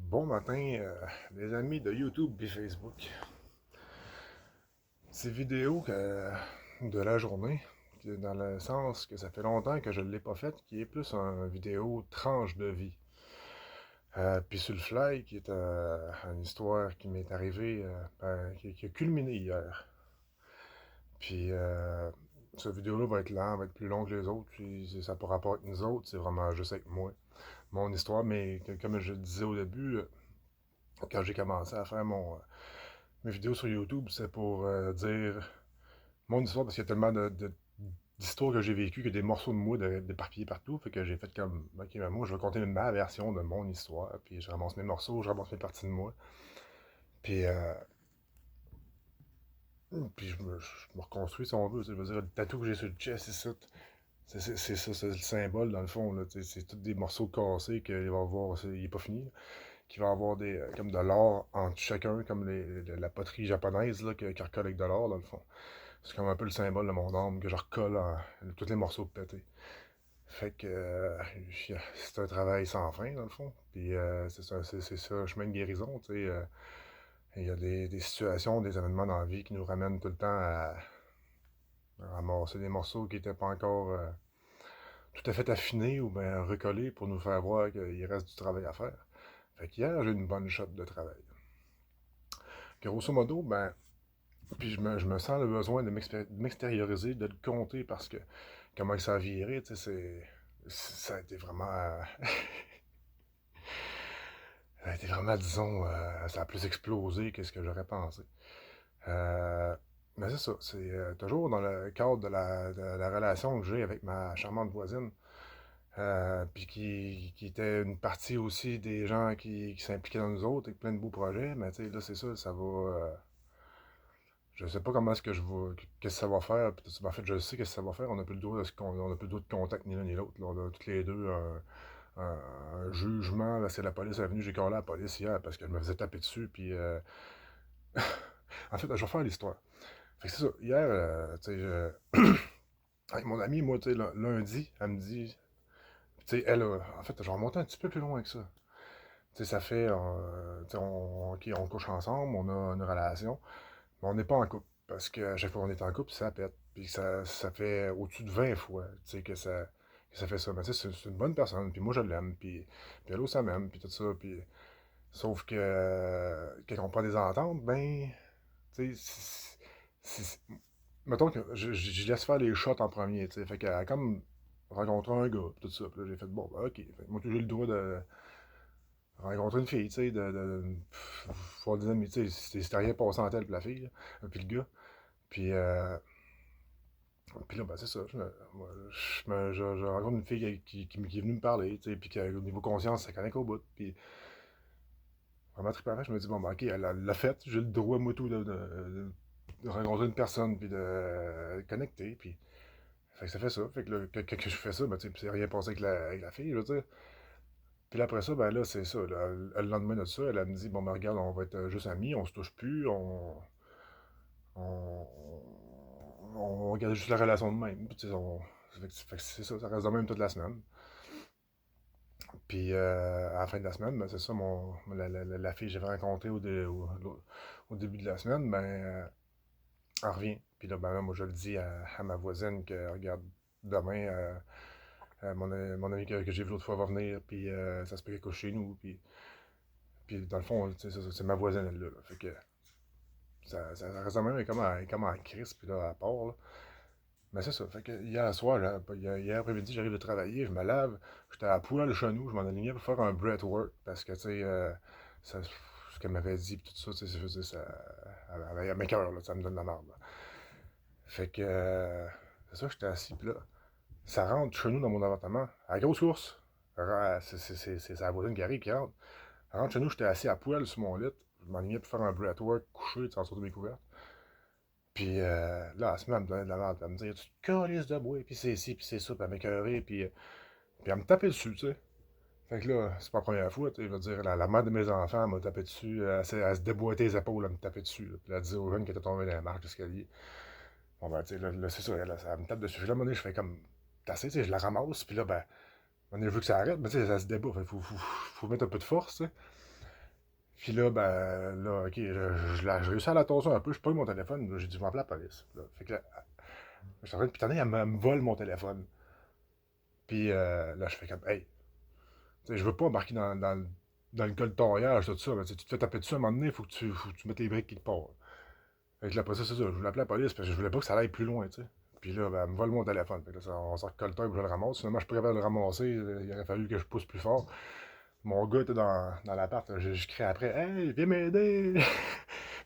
Bon matin, les amis de YouTube et Facebook. Ces vidéos de la journée, dans le sens que ça fait longtemps que je ne l'ai pas faite, qui est plus une vidéo tranche de vie. Puis sur le fly, qui est une histoire qui m'est arrivée, qui a culminé hier. Puis cette vidéo-là va être lente, va être plus longue que les autres, puis ça n'a pas rapport avec nous autres, c'est vraiment juste avec moi. Mon histoire, mais comme je le disais au début, quand j'ai commencé à faire mes vidéos sur YouTube, c'est pour dire mon histoire, parce qu'il y a tellement d'histoires que j'ai vécues, que des morceaux de moi d'éparpillés partout, fait que j'ai fait comme, ok, ben moi, je vais compter ma version de mon histoire, puis je ramasse mes morceaux, je ramasse mes parties de moi, puis, je me reconstruis, si on veut, je veux dire, le tatou que j'ai sur le chest, c'est ça, c'est ça, c'est le symbole, dans le fond, là, c'est tous des morceaux cassés qu'il va avoir, il est pas fini, là, qu'il va avoir comme de l'or entre chacun, comme la poterie japonaise, là, qui recolle avec de l'or, dans le fond. C'est comme un peu le symbole de mon âme que je recolle tous les morceaux pétés. Fait que c'est un travail sans fin, dans le fond. Puis c'est ça, un chemin de guérison, tu sais. Il y a des situations, des événements dans la vie qui nous ramènent tout le temps à ramasser des morceaux qui n'étaient pas encore tout à fait affinés ou bien recollés pour nous faire voir qu'il reste du travail à faire. Fait qu'hier, j'ai eu une bonne shot de travail. Grosso modo, ben, puis je me sens le besoin de m'extérioriser, de le compter parce que comment ça a viré, tu sais, ça a été vraiment, ça a été vraiment, disons, ça a plus explosé que ce que j'aurais pensé. Euh, mais c'est ça, c'est toujours dans le cadre de la relation que j'ai avec ma charmante voisine, puis qui était une partie aussi des gens qui s'impliquaient dans nous autres avec plein de beaux projets, mais tu sais, là, c'est ça, ça va. Je sais pas comment est-ce que je vais. Qu'est-ce que ça va faire. En fait, je sais qu'est-ce que ça va faire. On n'a plus le droit on a plus le droit de contact ni l'un ni l'autre. On a toutes les deux un jugement. Là, c'est la police est venue. J'ai collé à la police hier parce qu'elle me faisait taper dessus. Puis en fait, je vais faire l'histoire. Fait que c'est ça. Hier, tu sais, avec mon ami, moi, tu sais, lundi, elle me dit. Tu sais, elle, en fait, je vais remonter un petit peu plus loin que ça. Tu sais, ça fait. Tu sais, ok, on couche ensemble, on a une relation. Mais on n'est pas en couple. Parce qu'à chaque fois qu'on est en couple, ça pète. Puis ça fait au-dessus de 20 fois, tu sais, que ça fait ça. Mais tu sais, c'est une bonne personne. Puis moi, je l'aime. Puis elle aussi, ça m'aime. Puis tout ça. Puis, sauf que quand on prend des ententes, ben, tu sais, mettons que je laisse faire les shots en premier, tu sais. Fait qu'elle a comme rencontré un gars, puis tout ça. Puis là, j'ai fait, bon, ben, ok. Fait que moi, j'ai le droit de rencontrer une fille, tu sais, faut des amis, tu sais, c'était rien passé en telle, puis la fille, là, puis le gars. Puis, puis là, ben, c'est ça. Moi, je rencontre une fille qui est venue me parler, tu sais, puis qu'au niveau conscience, ça connaît qu'au bout. Puis, vraiment trippant, je me dis, bon, ben, ok, elle l'a fait, j'ai le droit, moi, tout, de rencontrer une personne, puis de connecter, puis. Fait que ça fait ça. Fait que là, que je fais ça, ben, tu sais, c'est rien passé avec la fille, je veux dire. Puis là, après ça, ben là, c'est ça. Là, le lendemain de ça, elle me dit, bon, ben, regarde, on va être juste amis, on se touche plus, on, on regarde juste la relation de même. Puis, tu sais, fait que c'est ça, ça reste de même toute la semaine. Puis à la fin de la semaine, ben, c'est ça, la fille que j'avais rencontrée au début de la semaine, ben, elle revient. Puis là, ben, là, moi, je le dis à ma voisine que, regarde, demain, mon ami que j'ai vu l'autre fois va venir, puis ça se peut qu'elle couche chez nous. Puis dans le fond, tu sais, c'est ma voisine, elle, là. Fait que ça reste de même, elle est comme en crise, puis là, à part, là. Mais c'est ça. Fait que hier soir, hier après-midi, j'arrive de travailler, je me lave, j'étais à poil chez nous, je m'en alignais pour faire un breathwork parce que, tu sais, ce qu'elle m'avait dit, pis tout ça, tu sais, elle m'écoeure, là, ça me donne de la merde, là. Fait que, c'est ça, j'étais assis, pis là, ça rentre chez nous dans mon appartement, à la grosse course. C'est sa voisine qui arrive, qui rentre. Elle rentre chez nous, j'étais assis à poil sur mon lit, je m'alignais pour faire un breathwork couché, tu sais, en dessous de mes couvertes. Puis là, elle se met à me donner de la merde, elle me dit, tu te calisses de bois, puis c'est ci, puis c'est ça, puis elle m'écœurait, puis elle me tapait dessus, tu sais. Fait que là, c'est pas la première fois, tu sais, je veux dire, la mère de mes enfants elle m'a tapé dessus, elle se déboîtait les épaules, elle me tapait dessus, là. Puis elle disait aux jeunes qui étaient tombés dans la marche d'escalier. Bon, ben, tu sais, là, c'est ça, elle me tape dessus. Puis là, à un moment donné, je fais comme, t'as assez, tu sais, je la ramasse, puis là, ben, on a vu que ça arrête, mais tu sais, ça se débat, fait faut mettre un peu de force, tu sais. Puis là, ben, là, ok, je réussis à la tasser un peu, je pogne mon téléphone, là, j'ai dit, je vais appeler la police. Là. Fait que là, je suis en train de pitonner, elle me vole mon téléphone. Puis là, je fais comme, hey, tu sais, je veux pas embarquer dans le coltoriage, tout ça. Mais, tu sais, tu te fais taper dessus à un moment donné, faut que tu mettes les briques quelque part. Fait que là, après ça, c'est ça, je voulais appeler la police parce que je voulais pas que ça aille plus loin, tu sais. Puis là, ben, elle me vole mon téléphone. Fait que là, on sort le colteur et je le ramasse. Finalement, je suis pas capable de le ramasser. Il aurait fallu que je pousse plus fort. Mon gars était dans l'appart. Je crie après, hey, viens m'aider!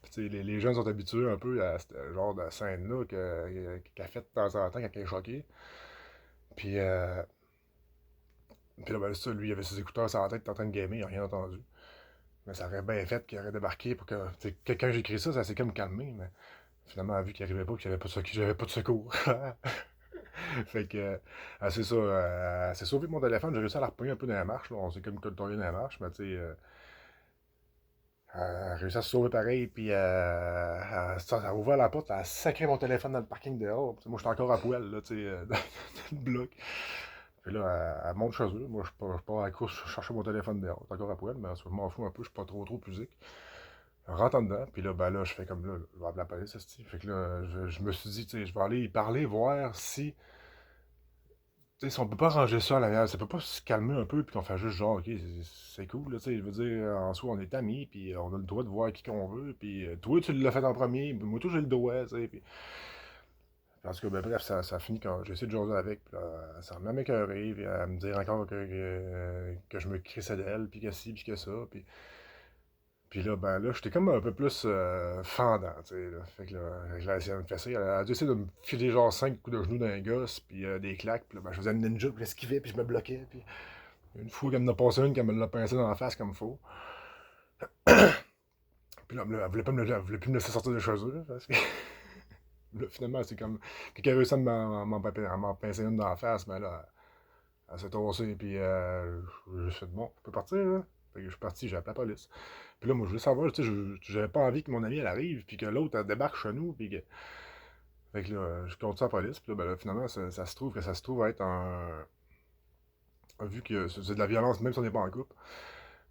Puis, tu sais, les jeunes sont habitués un peu à ce genre de scène-là qu'elle fait de temps en temps quand elle est choquée. Puis, puis là, ben, ça, lui, il avait ses écouteurs sur la tête, il était en train de gamer, il n'a rien entendu. Mais ça aurait bien fait qu'il aurait débarqué pour que. Tu sais, quand j'ai écrit ça, ça s'est comme calmé, mais finalement, elle a vu qu'il arrivait pas, que j'avais pas de secours. Fait que, c'est ça, elle s'est sauvée de mon téléphone, j'ai réussi à la repogner un peu dans la marche, là. On s'est comme coltorié dans la marche, mais tu sais, elle a réussi à se sauver pareil, puis ça a ouvert la porte, elle a sacré mon téléphone dans le parking dehors. Moi, j'étais encore à poil, là, tu sais, dans le bloc. Puis là, elle monte chez eux. Moi, je pars à la course chercher mon téléphone dehors. J'étais encore à poil, mais je m'en fous un peu, je suis pas trop pusique. Je rentre en dedans, puis là, ben là, je fais comme là, je vais appeler la police, esti. Fait que là, je me suis dit, tu sais, je vais aller y parler, voir si, tu sais, si on peut pas ranger ça à l'arrière, ça peut pas se calmer un peu, puis qu'on fait juste genre, ok, c'est cool, là, tu sais, je veux dire, en soi, on est amis, puis on a le droit de voir qui qu'on veut, puis toi, tu l'as fait en premier, puis moi, tout, j'ai le droit, tu sais, puis... Parce que, ben, bref, ça finit quand j'ai essayé de jaser avec, puis là, ça m'a m'écœuré, puis à me dire encore que je me crissais d'elle, puis que ci, puis que ça, puis là, ben là, j'étais comme un peu plus fendant, tu sais, là. Fait que là, je l'ai essayé de me fesser. Elle a dû essayer de me filer genre 5 coups de genoux d'un gosse, puis des claques, puis là, ben, je faisais une ninja, puis j'esquivais, puis je me bloquais, puis une fois qu'elle m'en a passé une, qu'elle me l'a pincé dans la face comme il faut. Puis là, elle voulait plus me laisser sortir de chez eux, là, parce que là, finalement, c'est comme, quelqu'un a réussi à m'en pincer une dans la face, mais là, elle s'est tossée, puis j'ai fait, bon, je peux partir, là. Fait que je suis parti, j'ai appelé la police. Puis là, moi, je voulais savoir, tu sais, j'avais pas envie que mon ami, elle arrive, puis que l'autre, elle débarque chez nous, puis que... Fait que là, je compte ça à la police, puis là, ben, là, finalement, ça se trouve être vu que c'est de la violence, même si on n'est pas en couple,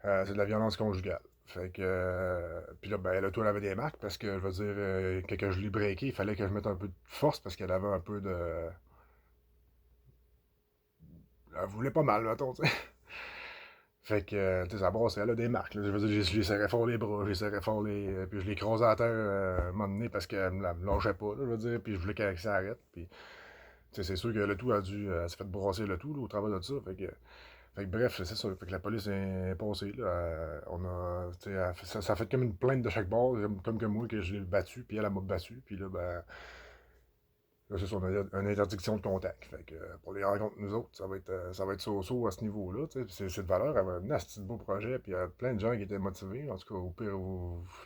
c'est de la violence conjugale. Fait que, puis là, ben, là, toi, elle avait des marques, parce que, je veux dire, que je l'ai breaké, il fallait que je mette un peu de force, parce qu'elle avait un peu de... Elle voulait pas mal, mettons, tu sais. Fait que, tu sais, ça brasse, elle a des marques, là. Je veux dire, je lui serrais fort les bras, je lui serrais fort les... puis je l'ai écrasé à terre, à un moment donné, parce qu'elle me lâchait pas, là, je veux dire, puis je voulais qu'elle s'arrête, puis... Tu sais, c'est sûr que le tout s'est fait brasser le tout, là, au travers de ça, fait que bref, c'est ça, fait que la police est passée, là, on a... Tu sais, ça a fait comme une plainte de chaque bord, comme que moi, que je l'ai battu, puis elle m'a battu, puis là, ben... Là, c'est ça, on a une interdiction de contact. Fait que pour les rencontres, nous autres, ça va être so-so à ce niveau-là. Tu sais. C'est de valeur, elle avait un assez beau projet, puis il y a plein de gens qui étaient motivés. En tout cas, au pire,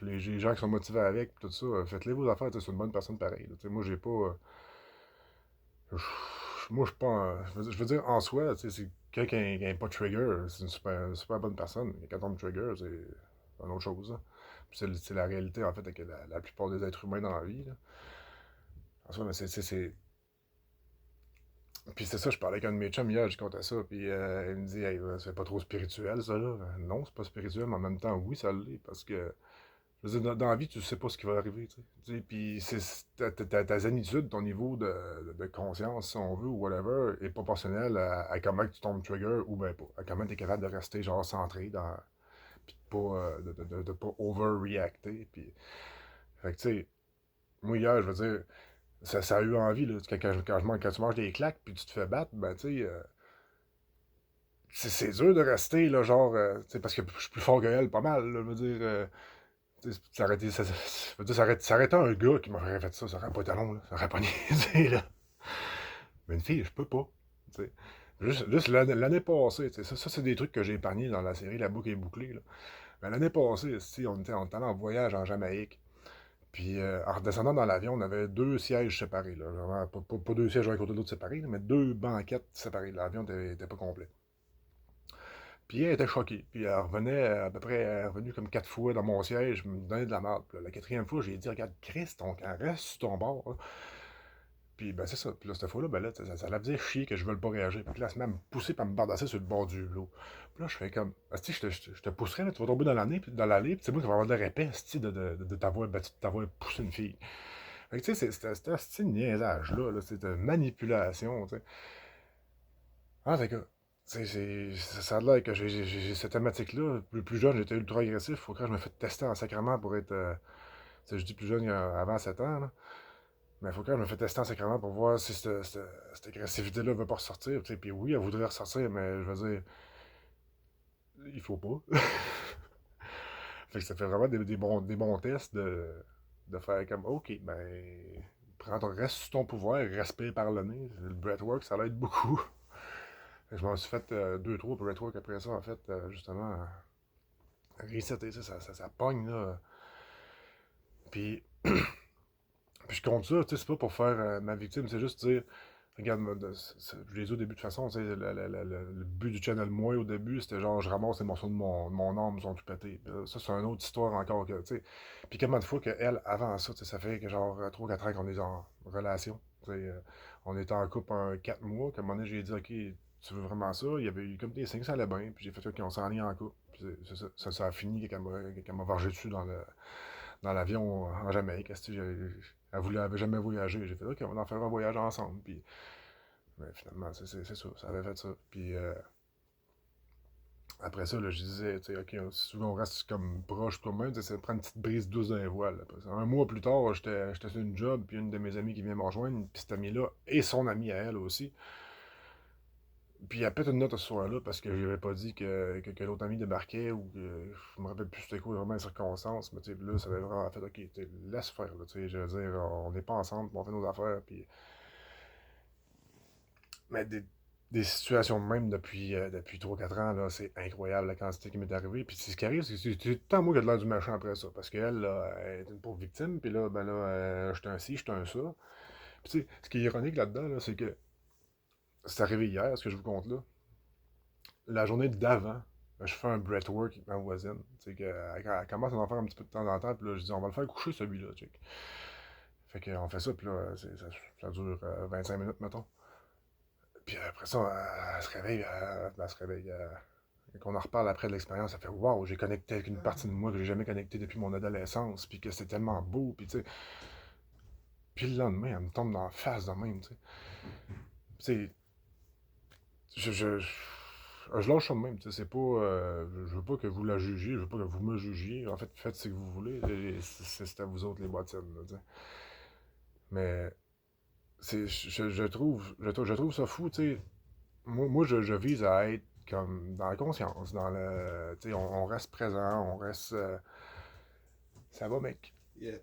les gens qui sont motivés avec, puis tout ça, faites-les vos affaires, tu sais, c'est une bonne personne pareille. Là. Tu sais, moi, j'ai pas. Moi, je suis pas. Je veux dire, en soi, tu sais, c'est quelqu'un qui n'a pas de trigger, c'est une super bonne personne. Et quand on me trigger, c'est une autre chose. Là. Puis c'est la réalité, en fait, avec la plupart des êtres humains dans la vie. Là. En soi, mais puis c'est ça, je parlais avec un de mes chums hier, je comptais ça, puis il me dit, hey, c'est pas trop spirituel, ça, là. Non, c'est pas spirituel, mais en même temps, oui, ça l'est, parce que, je veux dire, dans la vie, tu sais pas ce qui va arriver, tu sais. Puis ta zénitude, ton niveau de conscience, si on veut, ou whatever, est proportionnel à comment tu tombes trigger, ou ben pas, à comment tu es capable de rester, genre, centré dans, puis de pas overreacter, puis, fait que, tu sais, moi, hier, je veux dire, ça a eu envie, là, quand tu manges des claques, puis tu te fais battre, ben, tu sais, c'est dur de rester, là, genre, tu sais, parce que je suis plus fort que elle, pas mal, là, je veux dire, tu sais, je veux dire, ça aurait été un gars qui m'aurait fait ça, ça aurait pas été long, là, ça aurait pas niaisé, là. Mais une fille, je peux pas, tu sais. Juste l'année passée, tu sais, ça c'est des trucs que j'ai épargnés dans la série La boucle est bouclée, là. Mais l'année passée, si on était allé en voyage en Jamaïque, puis en redescendant dans l'avion, on avait deux sièges séparés, là, vraiment, pas deux sièges un côté de l'autre séparés, là, mais deux banquettes séparées, l'avion était pas complet. Puis elle était choquée. Puis elle revenait à peu près, elle est revenue comme 4 fois dans mon siège, me donnait de la merde. Puis là, la quatrième fois, j'ai dit, regarde, Chris, ton camp, reste sur ton bord. Là. Puis ben c'est ça. Puis là, cette fois-là, ben là, ça la faisait chier que je veuille pas réagir. Puis là, elle se met à me pousser pas me bardasser sur le bord du lot. Puis là, je fais comme, asti, je te pousserais, là, tu vas tomber dans l'allée, puis c'est moi qui va avoir de l'air épais, asti, de t'avoir battu, de t'avoir poussé une fille. Fait que tu sais, c'était asti de niaisage-là, là, c'est de manipulation, tu sais. Ah, fait que, ça a l'air que j'ai cette thématique-là. Plus jeune, j'étais ultra agressif. Faut que je me fais tester en sacrement pour être. Tu sais, je dis plus jeune, avant 7 ans, là. Mais faut que je me fais tester en sacrement pour voir si cette agressivité-là veut pas ressortir. Tu sais, puis oui, elle voudrait ressortir, mais je veux dire, il faut pas. Fait que ça fait vraiment des bons tests de faire comme, OK, ben, reste sous ton pouvoir, respire par le nez. Le breathwork, ça l'aide beaucoup. Fait que je m'en suis fait 2-3 breathwork après ça, en fait, justement, resetter, ça pogne, là. Puis, puis je compte ça, tu sais, c'est pas pour faire ma victime, c'est juste dire, regarde, je l'ai dit au début de toute façon, tu sais, le but du channel, moi, au début, c'était genre, je ramasse les morceaux de mon âme, ils sont tout pétés. Puis là, ça, c'est une autre histoire encore, que, tu sais. Puis combien de fois qu'elle, avant ça, tu sais, ça fait que genre 3-4 ans qu'on est en relation, tu sais, on était en couple 4 mois, qu'à un moment donné, j'ai dit, OK, tu veux vraiment ça? Il y avait eu comme des signes, ça allait bien, puis j'ai fait, OK, on s'en est en couple. Puis ça a fini qu'elle m'a vargé dessus dans l'avion en Jamaïque. Elle avait jamais voyagé. J'ai fait, OK, on va en faire un voyage ensemble. Puis, mais finalement, c'est ça, ça avait fait ça. Puis après ça, là, je disais, tu sais, OK, si tu veux, on reste comme proche quand même, ça prend une petite brise douce d'un voile. Un mois plus tard, j'étais sur une job, puis une de mes amies qui vient me rejoindre, puis cette amie-là, et son amie à elle aussi. Puis elle pète une note ce soir-là parce que je n'avais pas dit que l'autre ami débarquait ou que je me rappelle plus c'était quoi vraiment les circonstances. Mais tu sais, là, ça avait vraiment fait, OK, laisse faire, là, tu sais, je veux dire, on n'est pas ensemble, on fait nos affaires, puis... Mais des situations de même depuis 3-4 ans, là, c'est incroyable la quantité qui m'est arrivée. Puis ce qui arrive, c'est que c'est tout le temps moi qui ai de l'air du machin après ça. Parce qu'elle, là, elle est une pauvre victime, puis là, ben là, j'étais un ci, j'étais un ça. Puis tu sais, ce qui est ironique là-dedans, là, c'est que c'est arrivé hier, ce que je vous compte là. La journée d'avant, je fais un breathwork avec ma voisine. Tu sais, elle commence à en faire un petit peu de temps en temps, puis là, je dis, on va le faire coucher celui-là, check. Fait qu'on fait ça, puis là, ça dure 25 minutes, mettons. Puis après ça, elle se réveille, elle se réveille. Et qu'on en reparle après de l'expérience, ça fait waouh, j'ai connecté avec une partie de moi que j'ai jamais connectée depuis mon adolescence, puis que c'est tellement beau, puis tu sais. Puis le lendemain, elle me tombe dans la face de même, tu sais. Tu sais, je lâche ça de même, tu sais, c'est pas... je veux pas que vous la jugiez, je veux pas que vous me jugiez. En fait, faites ce que vous voulez, et c'est à vous autres les bottines, là, tu sais. Mais, je trouve ça fou, tu sais. Moi je vise à être comme dans la conscience, dans le... Tu sais, on reste présent, on reste... ça va, mec? Yeah.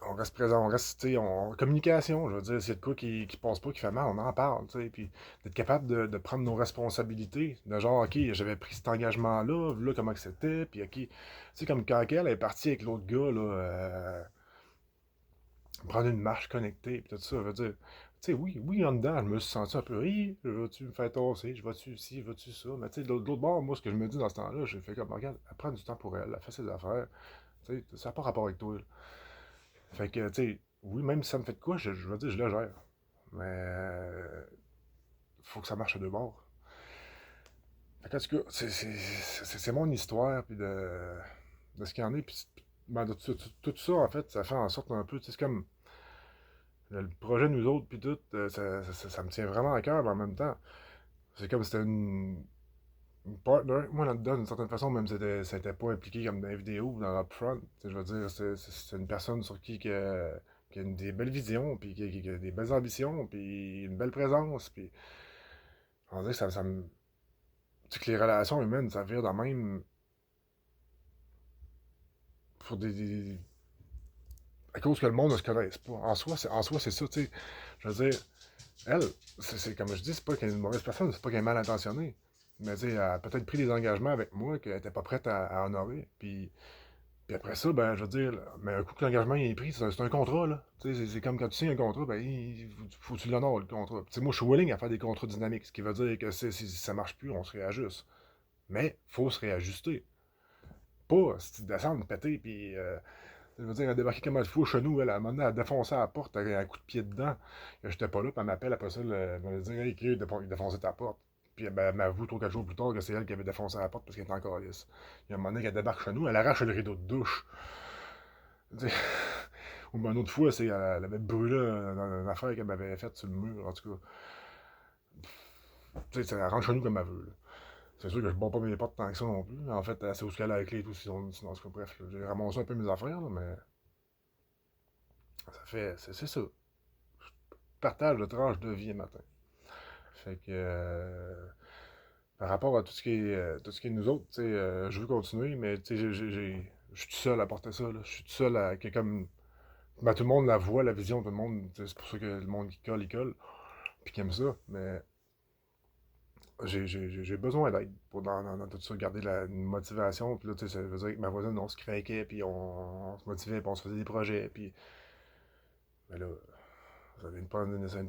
On reste présent, on reste, tu sais, en communication, je veux dire, s'il y a de quoi qui passe pas, qui fait mal, on en parle, tu sais, puis d'être capable de prendre nos responsabilités, de genre, OK, j'avais pris cet engagement-là, là, comment que c'était, puis OK, tu sais, comme quand elle est partie avec l'autre gars, là, prendre une marche connectée, puis tout ça, je veux dire, tu sais, oui, en dedans, je me suis senti un peu, oui, je vais-tu me faire tasser, je vais-tu ci, je vais-tu ça, mais tu sais, de l'autre bord, moi, ce que je me dis dans ce temps-là, j'ai fait comme, regarde, elle prend du temps pour elle, elle fait ses affaires, tu sais, ça n'a pas rapport avec toi, là. Fait que, tu sais, oui, même si ça me fait de quoi, je veux dire, je le gère. Mais faut que ça marche à deux bords. Fait que, en tout cas, c'est mon histoire, puis de ce qu'il y en est. Puis ben, de tout ça, en fait, ça fait en sorte un peu, tu sais, c'est comme le projet Nous autres, puis tout, ça me tient vraiment à cœur, mais en même temps, c'est comme si c'était une partner. Moi, là-dedans, d'une certaine façon, même si c'était pas impliqué comme dans les vidéos ou dans l'upfront. Tu sais, je veux dire, c'est une personne sur qui a des belles visions, puis qui a des belles ambitions, puis une belle présence, puis on dirait que ça me... Tu sais que les relations humaines, ça vire de même pour à cause que le monde ne se connaisse pas. En soi, c'est ça, tu sais. Je veux dire, elle, comme je dis, c'est pas qu'elle est une mauvaise personne, c'est pas qu'elle est mal intentionnée. Mais tu sais, elle a peut-être pris des engagements avec moi qu'elle était pas prête à honorer. Puis après ça, ben, je veux dire, mais un coup que l'engagement est pris, c'est un contrat, là. Tu sais, c'est comme quand tu signes un contrat, ben, il faut que tu l'honores, le contrat. Tu sais, moi, je suis willing à faire des contrats dynamiques, ce qui veut dire que si ça marche plus, on se réajuste. Mais faut se réajuster. Pas, si tu descends, péter, puis Je veux dire, elle a débarqué comme il faut chez nous, elle, à un moment donné, elle a défoncé la porte, elle a un coup de pied dedans. J'étais pas là, puis elle m'appelle après ça, elle m'a dit, hey, Chris, il a défoncé ta porte. Puis ben, elle m'avoue 3 4 jours plus tard que c'est elle qui avait défoncé la porte parce qu'elle était encore lisse. Il y a un moment donné qu'elle débarque chez nous, elle arrache le rideau de douche. Tu sais, ou ben, une autre fois, elle avait brûlé une affaire qu'elle m'avait faite sur le mur, en tout cas. Tu sais, elle rentre chez nous comme elle veut. Là. C'est sûr que je ne bats pas mes portes tant que ça non plus. En fait, c'est où ce qu'elle a la clé et tout, sinon, en tout cas, bref, là, j'ai ramassé un peu mes affaires, là, mais ça fait, c'est ça. Partage de tranches de vie un matin. Fait que par rapport à tout ce qui est nous autres, tu sais, je veux continuer, mais tu sais, je suis tout seul à porter ça. Là. Je suis tout seul à que comme ben, tout le monde la voit, la vision, tout le monde, c'est pour ça que le monde qui colle, il colle, puis qui aime ça, mais j'ai besoin d'aide pour dans tout ça, garder une motivation, puis là, tu sais, ça veut dire que ma voisine, on se craquait, puis on se motivait, puis on se faisait des projets, puis mais là, ça vient de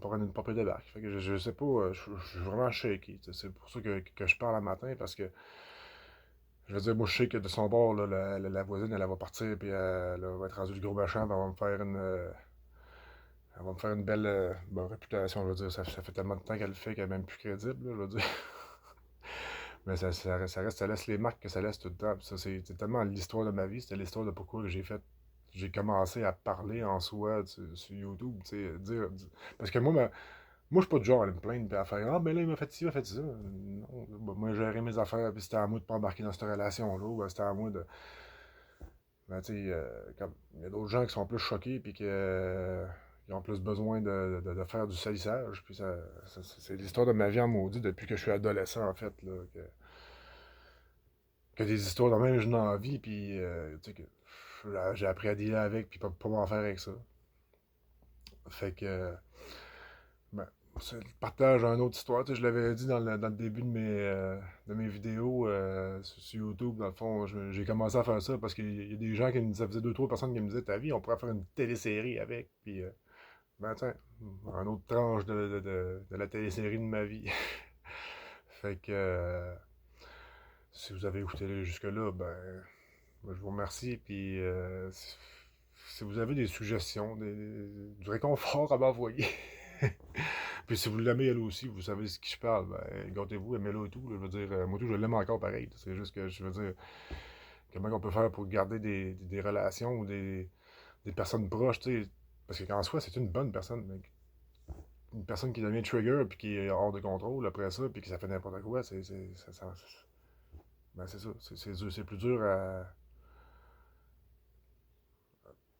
prendre une popée de barque. Fait que je sais pas, je suis vraiment shaky. C'est pour ça que je parle le matin, parce que je veux dire, moi je sais que de son bord, là, la voisine, elle va partir, puis elle va être rendue le gros machin, puis elle va me faire une belle bonne réputation, je veux dire. Ça fait tellement de temps qu'elle le fait qu'elle est même plus crédible, là, je veux dire. Mais ça laisse les marques que ça laisse tout le temps. Puis ça, c'est tellement l'histoire de ma vie, c'était l'histoire de pourquoi j'ai commencé à parler en soi sur YouTube, tu sais, parce que moi, je suis pas du genre à aller me plaindre et à faire ah, ben là, il m'a fait ci, il m'a fait ça. Non, ben, moi, j'ai géré mes affaires, puis c'était à moi de pas embarquer dans cette relation-là, ou ben, c'était à moi de. Ben, tu sais, il y a d'autres gens qui sont plus choqués, puis qui ont plus besoin de faire du salissage, puis c'est l'histoire de ma vie en maudit depuis que je suis adolescent, en fait, là, que des histoires de même, je n'en vis, puis tu sais, que j'ai appris à dealer avec, puis pas m'en faire avec ça. Fait que. Ben, c'est le partage d'une autre histoire. Tu sais, je l'avais dit dans le début de mes vidéos sur YouTube. Dans le fond, j'ai commencé à faire ça parce qu'il y a des gens ça faisait deux, trois personnes qui me disaient ta vie, on pourrait faire une télésérie avec. Puis, ben tiens, un autre tranche de la télésérie de ma vie. Fait que si vous avez écouté jusque-là, ben, je vous remercie. Puis, si vous avez des suggestions, du réconfort à m'envoyer. Puis si vous l'aimez elle aussi, vous savez ce qui je parle, ben, gâtez-vous, aimez-la et tout. Là, je veux dire, moi tout, je l'aime encore pareil. C'est juste que je veux dire, comment on peut faire pour garder des relations ou des personnes proches, tu sais. Parce qu'en soi, c'est une bonne personne, mec. Une personne qui devient trigger puis qui est hors de contrôle après ça, puis que ça fait n'importe quoi, ben, c'est ça. C'est plus dur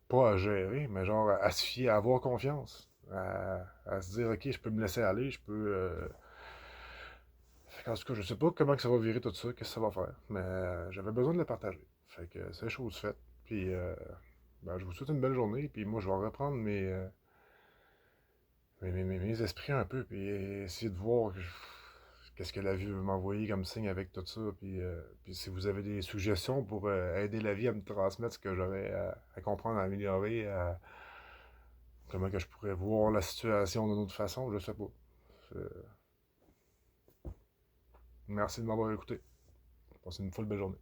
pas à gérer, mais genre à se fier, à avoir confiance. À se dire, ok, je peux me laisser aller, je peux. Fait qu'en tout cas, je sais pas comment que ça va virer tout ça, qu'est-ce que ça va faire, mais j'avais besoin de le partager. Fait que c'est chose faite. Puis, ben, je vous souhaite une belle journée, puis moi, je vais reprendre mes esprits un peu, puis essayer de voir qu'est-ce que la vie veut m'envoyer comme signe avec tout ça, puis si vous avez des suggestions pour aider la vie à me transmettre ce que j'aurais à comprendre, à améliorer, comment que je pourrais voir la situation d'une autre façon, je sais pas. Merci de m'avoir écouté. Passez une full belle journée.